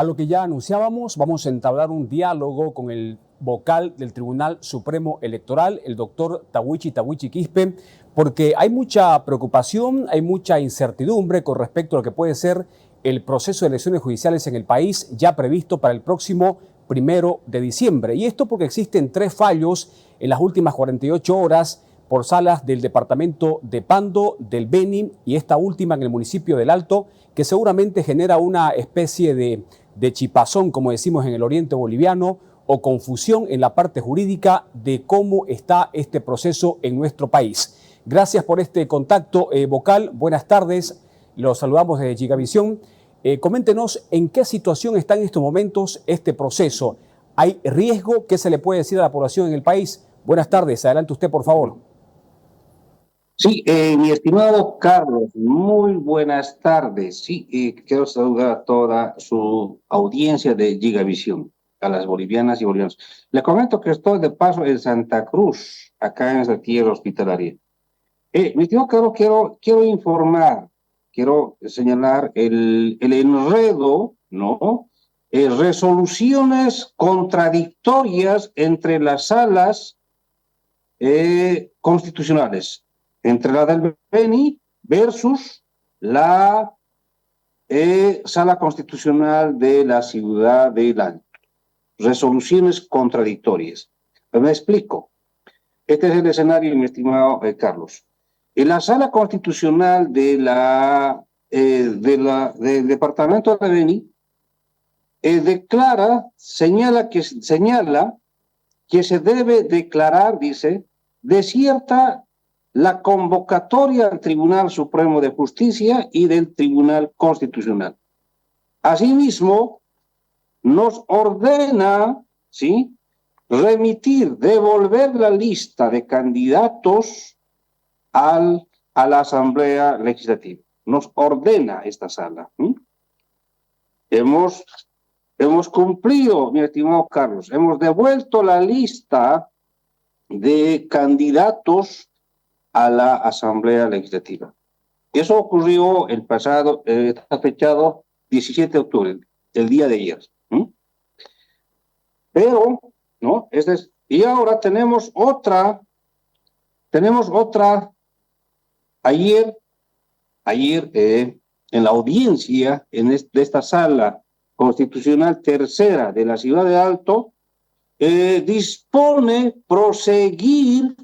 A lo que ya anunciábamos, vamos a entablar un diálogo con el vocal del Tribunal Supremo Electoral, el doctor Tawichi Quispe, porque hay mucha preocupación, hay mucha incertidumbre con respecto a lo que puede ser el proceso de elecciones judiciales en el país ya previsto para el próximo 1 de diciembre. Y esto porque existen 3 fallos en las últimas 48 horas por salas del departamento de Pando, del Beni y esta última en el municipio del Alto, que seguramente genera una especie de chipazón, como decimos en el oriente boliviano, o confusión en la parte jurídica de cómo está este proceso en nuestro país. Gracias por este contacto, vocal. Buenas tardes. Los saludamos desde Gigavisión. Coméntenos en qué situación está en estos momentos este proceso. ¿Hay riesgo? ¿Qué se le puede decir a la población en el país? Buenas tardes. Adelante usted, por favor. Sí, mi estimado Carlos, muy buenas tardes. Sí, quiero saludar a toda su audiencia de Gigavisión, a las bolivianas y bolivianos. Le comento que estoy de paso en Santa Cruz, acá en esa tierra hospitalaria. Mi estimado Carlos, quiero informar, quiero señalar el enredo, ¿no? Resoluciones contradictorias entre las salas constitucionales, entre la del Beni versus la Sala Constitucional de la Ciudad del Alto. Resoluciones contradictorias. Me explico. Este es el escenario, mi estimado Carlos. En la Sala Constitucional del Departamento de Beni señala que se debe declarar, dice, desierta la convocatoria al Tribunal Supremo de Justicia y del Tribunal Constitucional. Asimismo, nos ordena, ¿sí?, devolver la lista de candidatos a la Asamblea Legislativa. Nos ordena esta sala. Hemos cumplido, mi estimado Carlos, hemos devuelto la lista de candidatos a la Asamblea Legislativa. Eso ocurrió el pasado, está fechado 17 de octubre, el día de ayer. Pero, ¿no? Y ahora tenemos otra, ayer en la audiencia de esta sala constitucional tercera de la Ciudad de Alto, dispone proseguir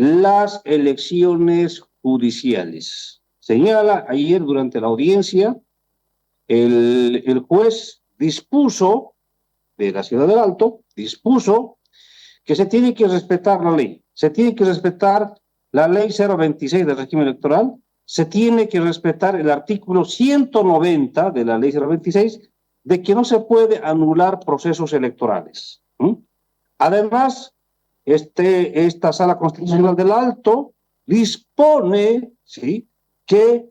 las elecciones judiciales. Señala ayer durante la audiencia, el juez de la Ciudad del Alto dispuso que se tiene que respetar la ley. Se tiene que respetar la ley 026 del régimen electoral, se tiene que respetar el artículo 190 de la ley 026 de que no se puede anular procesos electorales. Además, esta Sala Constitucional del Alto dispone, ¿sí?, que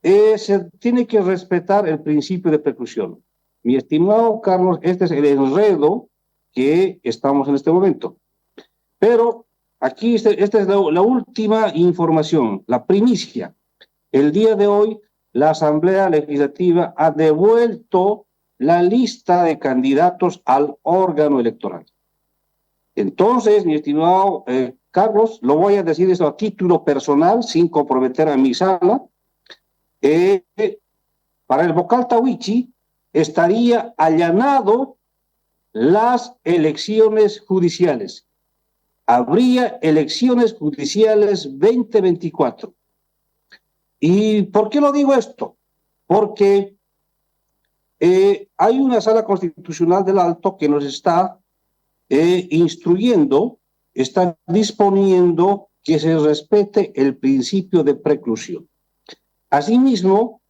se tiene que respetar el principio de preclusión. Mi estimado Carlos, este es el enredo que estamos en este momento. Pero aquí esta es la última información, la primicia. El día de hoy, la Asamblea Legislativa ha devuelto la lista de candidatos al órgano electoral. Entonces, mi estimado Carlos, lo voy a decir eso a título personal, sin comprometer a mi sala. Para el vocal Tawichi estaría allanado las elecciones judiciales. Habría elecciones judiciales 2024. ¿Y por qué lo digo esto? Porque hay una Sala Constitucional del Alto que nos está instruyendo, está disponiendo que se respete el principio de preclusión. Asimismo,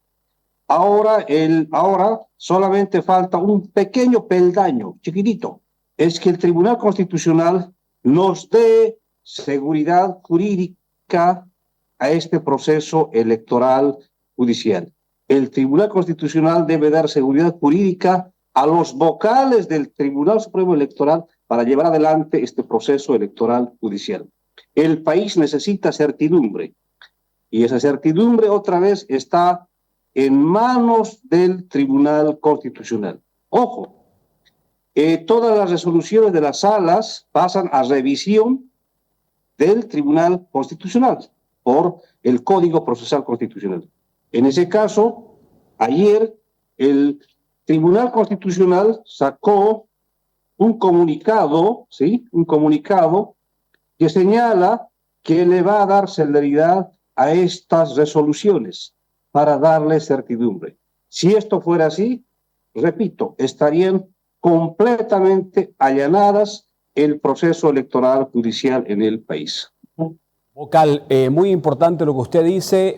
ahora solamente falta un pequeño peldaño, chiquitito, es que el Tribunal Constitucional nos dé seguridad jurídica a este proceso electoral judicial. El Tribunal Constitucional debe dar seguridad jurídica a los vocales del Tribunal Supremo Electoral para llevar adelante este proceso electoral judicial. El país necesita certidumbre, y esa certidumbre otra vez está en manos del Tribunal Constitucional. Ojo, todas las resoluciones de las salas pasan a revisión del Tribunal Constitucional por el Código Procesal Constitucional. En ese caso, ayer el Tribunal Constitucional sacó un comunicado, ¿sí? Un comunicado que señala que le va a dar celeridad a estas resoluciones para darle certidumbre. Si esto fuera así, repito, estarían completamente allanadas el proceso electoral judicial en el país. Vocal, muy importante lo que usted dice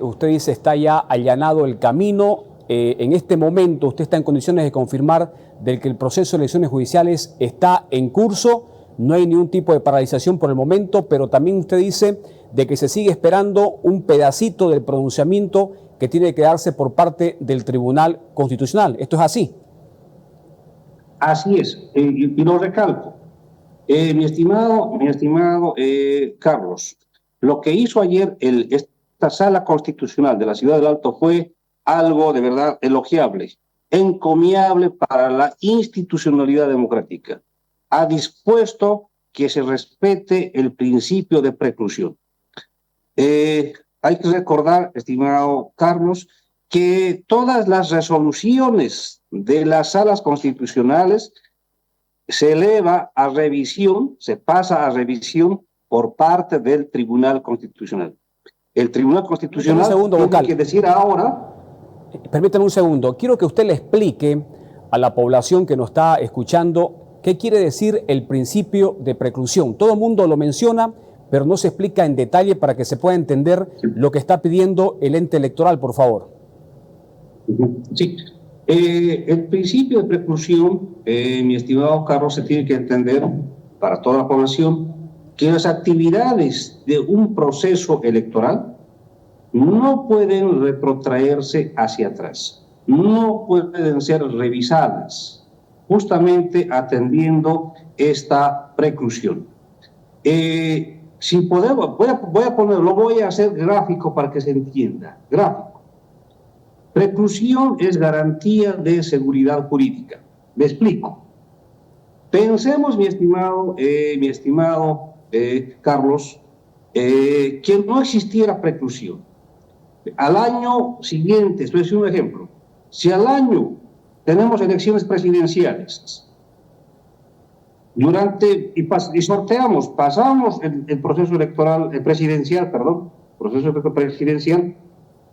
está ya allanado el camino. En este momento usted está en condiciones de confirmar de que el proceso de elecciones judiciales está en curso, no hay ningún tipo de paralización por el momento, pero también usted dice de que se sigue esperando un pedacito del pronunciamiento que tiene que darse por parte del Tribunal Constitucional. ¿Esto es así? Así es, y lo recalco. Mi estimado Carlos, lo que hizo ayer esta Sala Constitucional de la Ciudad del Alto fue algo de verdad elogiable, encomiable para la institucionalidad democrática. Ha dispuesto que se respete el principio de preclusión. Hay que recordar, estimado Carlos, que todas las resoluciones de las salas constitucionales se eleva a revisión, se pasa a revisión por parte del Tribunal Constitucional. El Tribunal Constitucional tiene que decir ahora... Permítame un segundo. Quiero que usted le explique a la población que nos está escuchando qué quiere decir el principio de preclusión. Todo el mundo lo menciona, pero no se explica en detalle para que se pueda entender lo que está pidiendo el ente electoral, por favor. Sí. El principio de preclusión, mi estimado Carlos, se tiene que entender para toda la población que las actividades de un proceso electoral no pueden retrotraerse hacia atrás, no pueden ser revisadas, justamente atendiendo esta preclusión. Si podemos, voy a hacer gráfico para que se entienda. Gráfico. Preclusión es garantía de seguridad jurídica. Me explico. Pensemos, mi estimado Carlos, que no existiera preclusión. Al año siguiente, estoy haciendo un ejemplo, si al año tenemos elecciones presidenciales, pasamos el proceso electoral presidencial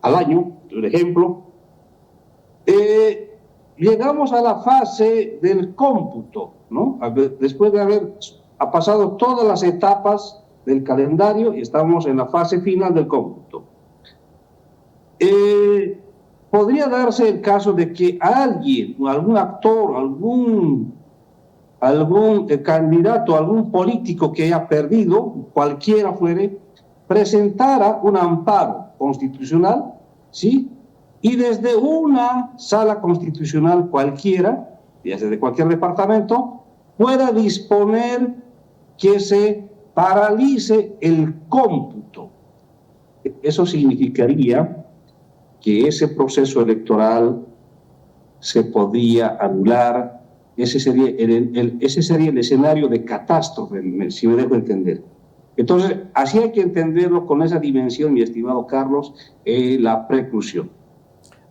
al año, por ejemplo, llegamos a la fase del cómputo, ¿no? Después de haber pasado todas las etapas del calendario y estamos en la fase final del cómputo. Podría darse el caso de que alguien, algún actor, algún candidato, algún político que haya perdido, cualquiera fuere, presentara un amparo constitucional, ¿sí? Y desde una sala constitucional cualquiera, ya sea de cualquier departamento, pueda disponer que se paralice el cómputo. Eso significaría que ese proceso electoral se podía anular. Ese sería el escenario de catástrofe, si me dejo entender. Entonces, así hay que entenderlo con esa dimensión, mi estimado Carlos, la preclusión.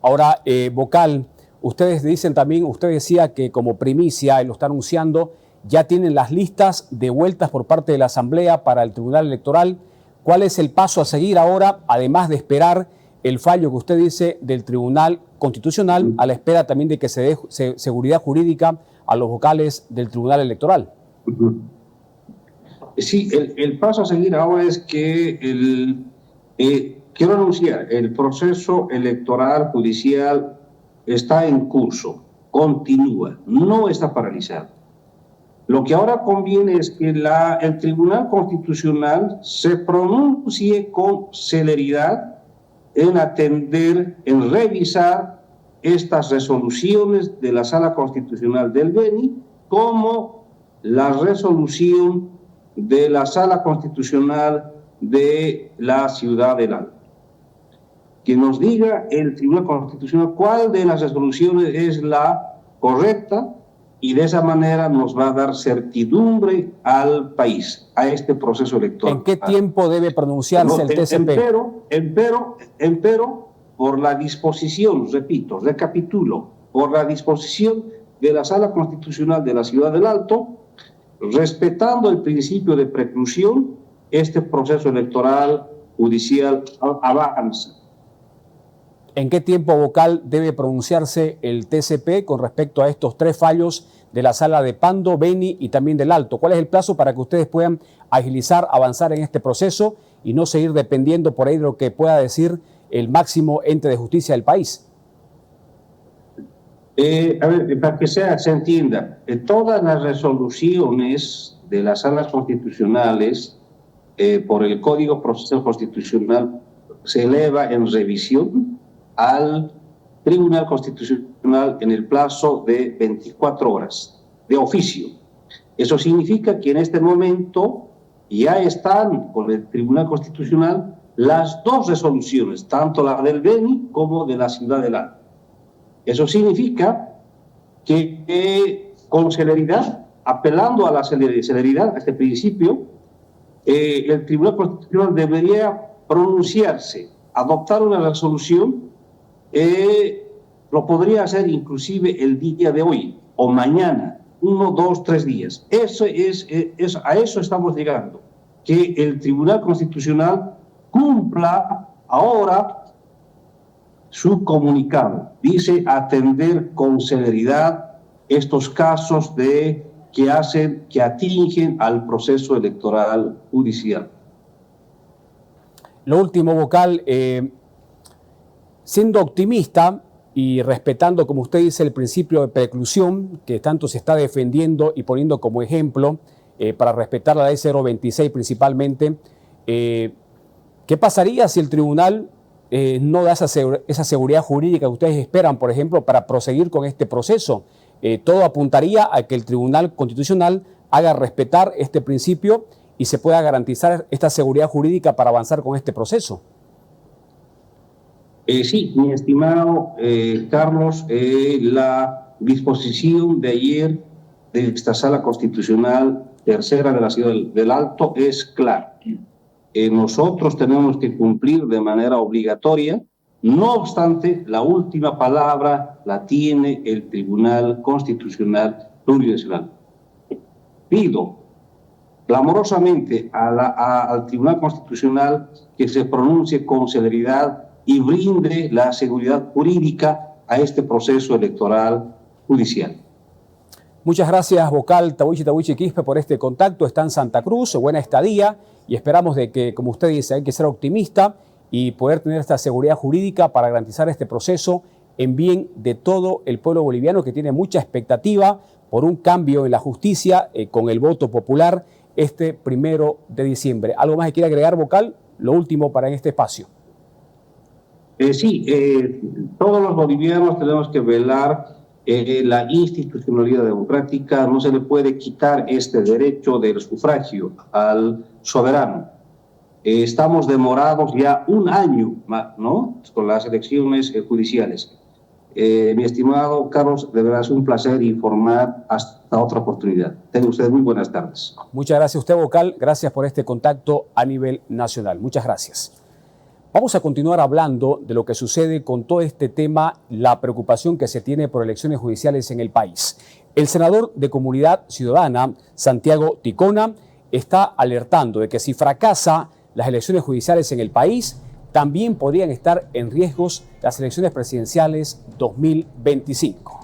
Ahora, Vocal, ustedes dicen también, usted decía que como primicia, y lo está anunciando, ya tienen las listas de vueltas por parte de la Asamblea para el Tribunal Electoral. ¿Cuál es el paso a seguir ahora, además de esperar el fallo que usted dice del Tribunal Constitucional, a la espera también de que se dé seguridad jurídica a los vocales del Tribunal Electoral? Sí, el paso a seguir ahora es que quiero anunciar, el proceso electoral judicial está en curso, continúa, no está paralizado. Lo que ahora conviene es que el Tribunal Constitucional se pronuncie con celeridad en atender, en revisar estas resoluciones de la Sala Constitucional del Beni, como la resolución de la Sala Constitucional de la Ciudad del Alto. que nos diga el Tribunal Constitucional cuál de las resoluciones es la correcta, y de esa manera nos va a dar certidumbre al país, a este proceso electoral. ¿En qué tiempo debe pronunciarse el TCP? Empero, por la disposición, repito, recapitulo, por la disposición de la Sala Constitucional de la Ciudad del Alto, respetando el principio de preclusión, este proceso electoral judicial avanza. ¿En qué tiempo, vocal, debe pronunciarse el TCP con respecto a estos 3 fallos de la Sala de Pando, Beni y también del Alto? ¿Cuál es el plazo para que ustedes puedan agilizar, avanzar en este proceso y no seguir dependiendo por ahí de lo que pueda decir el máximo ente de justicia del país? A ver, para que se entienda, todas las resoluciones de las salas constitucionales por el Código Procesal Constitucional se eleva en revisión al Tribunal Constitucional en el plazo de 24 horas, de oficio. Eso significa que en este momento ya están con el Tribunal Constitucional las 2 resoluciones, tanto la del Beni como de la Ciudad del Alto. Eso significa que con celeridad, apelando a la celeridad, a este principio, el Tribunal Constitucional debería pronunciarse, adoptar una resolución, lo podría hacer inclusive el día de hoy o mañana, 1, 2, 3 días. A eso estamos llegando, que el Tribunal Constitucional cumpla ahora su comunicado. Dice atender con celeridad estos casos que atingen al proceso electoral judicial. Lo último, vocal, siendo optimista y respetando, como usted dice, el principio de preclusión que tanto se está defendiendo y poniendo como ejemplo para respetar la ley 026 principalmente, ¿qué pasaría si el tribunal no da esa seguridad jurídica que ustedes esperan, por ejemplo, para proseguir con este proceso? Todo apuntaría a que el Tribunal Constitucional haga respetar este principio y se pueda garantizar esta seguridad jurídica para avanzar con este proceso. Sí, mi estimado Carlos, la disposición de ayer de esta Sala Constitucional tercera de la Ciudad del Alto es clara. Nosotros tenemos que cumplir de manera obligatoria, no obstante, la última palabra la tiene el Tribunal Constitucional Plurinacional. Pido clamorosamente al Tribunal Constitucional que se pronuncie con celeridad y brinde la seguridad jurídica a este proceso electoral judicial. Muchas gracias, vocal Tawichi Quispe, por este contacto. Está en Santa Cruz, buena estadía, y esperamos de que, como usted dice, hay que ser optimista y poder tener esta seguridad jurídica para garantizar este proceso en bien de todo el pueblo boliviano, que tiene mucha expectativa por un cambio en la justicia con el voto popular este 1 de diciembre. ¿Algo más que quiere agregar, vocal? Lo último para en este espacio. Sí, todos los bolivianos tenemos que velar la institucionalidad democrática. No se le puede quitar este derecho del sufragio al soberano. Estamos demorados ya 1 año, ¿no?, con las elecciones judiciales. Mi estimado Carlos, de verdad es un placer informar. Hasta otra oportunidad. Tengan ustedes muy buenas tardes. Muchas gracias a usted, vocal. Gracias por este contacto a nivel nacional. Muchas gracias. Vamos a continuar hablando de lo que sucede con todo este tema, la preocupación que se tiene por elecciones judiciales en el país. El senador de Comunidad Ciudadana, Santiago Ticona, está alertando de que si fracasa las elecciones judiciales en el país, también podrían estar en riesgos las elecciones presidenciales 2025.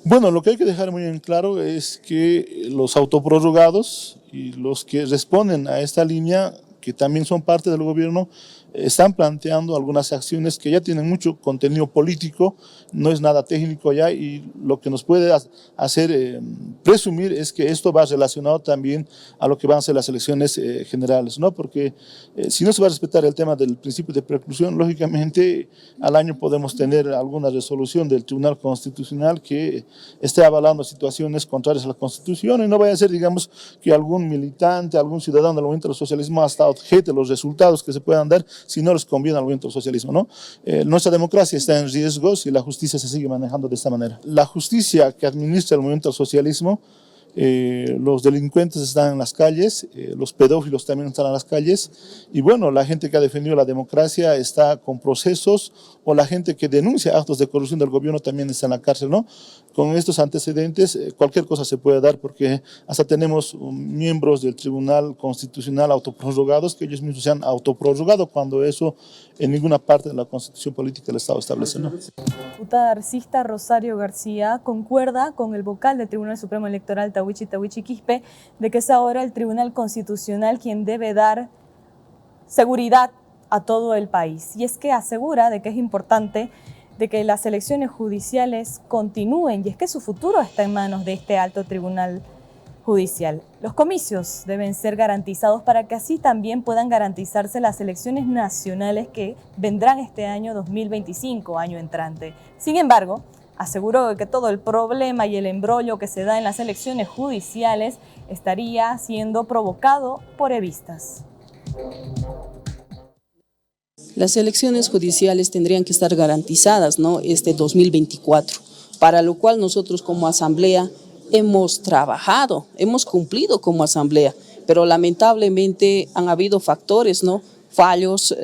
Bueno, lo que hay que dejar muy en claro es que los autoprorrogados y los que responden a esta línea, que también son parte del gobierno, están planteando algunas acciones que ya tienen mucho contenido político, no es nada técnico ya, y lo que nos puede hacer presumir es que esto va relacionado también a lo que van a ser las elecciones generales, ¿no? Porque si no se va a respetar el tema del principio de preclusión, lógicamente al año podemos tener alguna resolución del Tribunal Constitucional que esté avalando situaciones contrarias a la Constitución, y no vaya a ser, digamos, que algún militante, algún ciudadano del movimiento del socialismo hasta objete los resultados que se puedan dar si no les conviene al movimiento del socialismo, ¿no? Nuestra democracia está en riesgo si la justicia se sigue manejando de esta manera. La justicia que administra el movimiento del socialismo, los delincuentes están en las calles, los pedófilos también están en las calles, y bueno, la gente que ha defendido la democracia está con procesos, o la gente que denuncia actos de corrupción del gobierno también está en la cárcel, ¿no? Con estos antecedentes cualquier cosa se puede dar, porque hasta tenemos miembros del Tribunal Constitucional autoprorrogados que ellos mismos se han autoprorrogado cuando eso en ninguna parte de la Constitución Política del Estado establece, ¿no? La diputada arcista Rosario García concuerda con el vocal del Tribunal Supremo Electoral, Tawichi Quispe, de que es ahora el Tribunal Constitucional quien debe dar seguridad a todo el país. Y es que asegura de que es importante de que las elecciones judiciales continúen, y es que su futuro está en manos de este alto tribunal judicial. Los comicios deben ser garantizados para que así también puedan garantizarse las elecciones nacionales que vendrán este año 2025, año entrante. Sin embargo, aseguró que todo el problema y el embrollo que se da en las elecciones judiciales estaría siendo provocado por evistas. Las elecciones judiciales tendrían que estar garantizadas, ¿no? 2024, para lo cual nosotros como Asamblea hemos trabajado, hemos cumplido como Asamblea, pero lamentablemente han habido factores, ¿no? Fallos,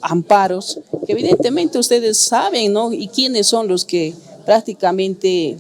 amparos, que evidentemente ustedes saben, ¿no? Y quiénes son los que prácticamente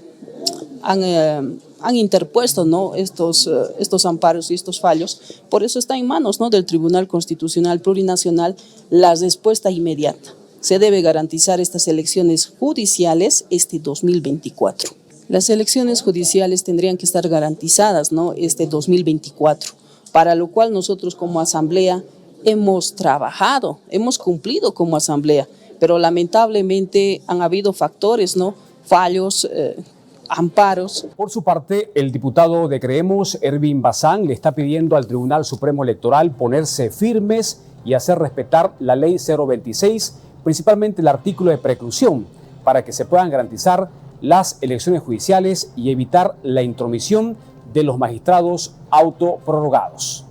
han interpuesto, ¿no? estos amparos y estos fallos. Por eso está en manos, ¿no? del Tribunal Constitucional Plurinacional la respuesta inmediata. Se debe garantizar estas elecciones judiciales 2024. Las elecciones judiciales tendrían que estar garantizadas, ¿no? 2024, para lo cual nosotros como Asamblea hemos trabajado, hemos cumplido como Asamblea, pero lamentablemente han habido factores, ¿no? Fallos, amparos. Por su parte, el diputado de Creemos, Ervin Bazán, le está pidiendo al Tribunal Supremo Electoral ponerse firmes y hacer respetar la Ley 026, principalmente el artículo de preclusión, para que se puedan garantizar las elecciones judiciales y evitar la intromisión de los magistrados autoprorrogados.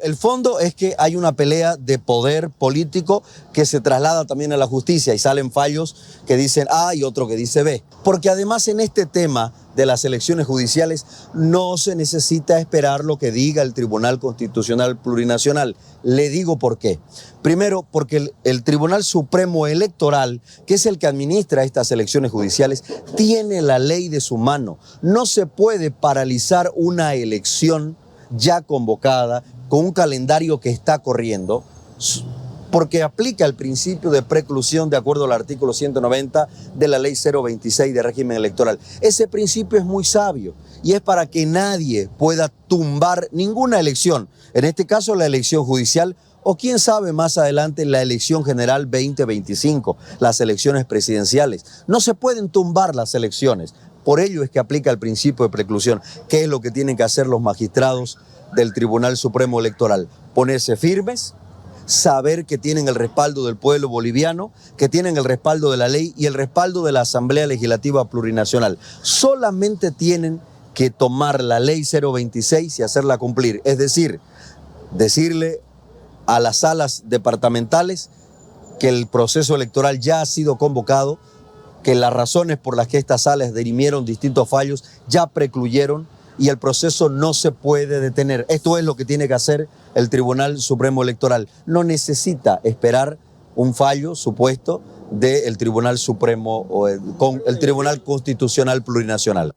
El fondo es que hay una pelea de poder político que se traslada también a la justicia y salen fallos que dicen A y otro que dice B. Porque además en este tema de las elecciones judiciales no se necesita esperar lo que diga el Tribunal Constitucional Plurinacional. Le digo por qué. Primero, porque el Tribunal Supremo Electoral, que es el que administra estas elecciones judiciales, tiene la ley de su mano. No se puede paralizar una elección ya convocada, con un calendario que está corriendo, porque aplica el principio de preclusión de acuerdo al artículo 190 de la ley 026 de régimen electoral. Ese principio es muy sabio y es para que nadie pueda tumbar ninguna elección, en este caso la elección judicial o quién sabe más adelante la elección general 2025, las elecciones presidenciales. No se pueden tumbar las elecciones. Por ello es que aplica el principio de preclusión. ¿Qué es lo que tienen que hacer los magistrados del Tribunal Supremo Electoral? Ponerse firmes, saber que tienen el respaldo del pueblo boliviano, que tienen el respaldo de la ley y el respaldo de la Asamblea Legislativa Plurinacional. Solamente tienen que tomar la ley 026 y hacerla cumplir. Es decir, decirle a las salas departamentales que el proceso electoral ya ha sido convocado, que las razones por las que estas salas dirimieron distintos fallos ya precluyeron y el proceso no se puede detener. Esto es lo que tiene que hacer el Tribunal Supremo Electoral. No necesita esperar un fallo supuesto del Tribunal Supremo o el Tribunal Constitucional Plurinacional.